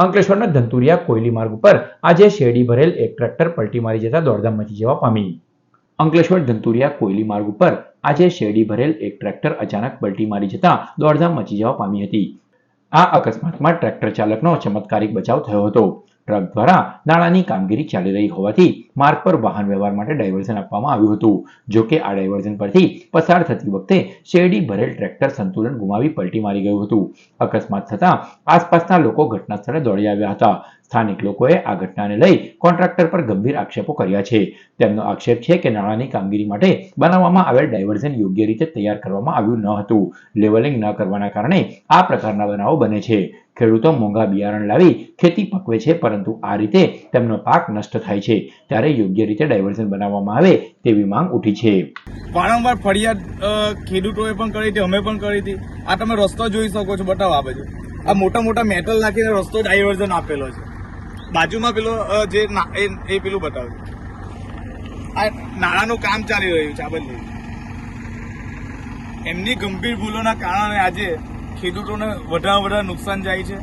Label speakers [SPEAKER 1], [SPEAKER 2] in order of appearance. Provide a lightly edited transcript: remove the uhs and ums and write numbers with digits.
[SPEAKER 1] અંકલેશ્વરના ધંતુરિયા કોયલી માર્ગ ઉપર આજે શેરડી ભરેલ એક ટ્રેક્ટર પલટી મારી જતા દોડધામ મચી જવા પામી. અંકલેશ્વર ધંતુરિયા કોયલી માર્ગ ઉપર આજે શેરડી ભરેલ એક ટ્રેક્ટર અચાનક પલટી મારી જતા દોડધામ મચી જવા પામી હતી. આ અકસ્માતમાં ટ્રેક્ટર ચાલકનો ચમત્કારિક બચાવ થયો હતો. ટ્રક દ્વારા નાણાંની કામગીરી ચાલી રહી હોવાથી માર્ગ પર વાહન વ્યવહાર માટે ડાયવર્ઝન આપવામાં આવ્યું હતું. જોકે આ ડાયવર્ઝન પરથી પસાર થતી વખતે શેરડી ભરેલ ટ્રેક્ટર સંતુલન ગુમાવી પલટી મારી ગયું હતું. અકસ્માત થતાં આસપાસના લોકો ઘટના સ્થળે દોડી આવ્યા હતા. સ્થાનિક લોકોએ આ ઘટનાને લઈ કોન્ટ્રાક્ટર પર ગંભીર આક્ષેપો કર્યા છે. તેમનો આક્ષેપ છે કે નાણાંની કામગીરી માટે બનાવવામાં આવેલ ડાયવર્ઝન યોગ્ય રીતે તૈયાર કરવામાં આવ્યું ન હતું. લેવલિંગ ન કરવાના કારણે આ પ્રકારના બનાવો બને છે. ખેડૂતો મોંઘા બિયારણ લાવી ખેતી પકવે છે, પરંતુ આ રીતે તેમનો પાક નષ્ટ થાય છે. ત્યારે યોગ્ય રીતે ડાયવર્ઝન બનાવવામાં આવે તેવી માંગ ઉઠી છે.
[SPEAKER 2] વારંવાર ફરિયાદ ખેડૂતોએ પણ કરી હતી, અમે પણ કરી હતી. આ તમે રસ્તો જોઈ શકો છો, બતાવો આ બાજુ. આ મોટા મોટા મેટલ નાખીને રસ્તો ડાયવર્ઝન આપેલો છે. બાજુમાં પેલો જે એ પેલું બતાવે, આ નાણાંનું કામ ચાલી રહ્યું છે. આ બધું એમની ગંભીર ભૂલોના કારણે આજે ખેડૂતોને વધારે નુકસાન જાય છે.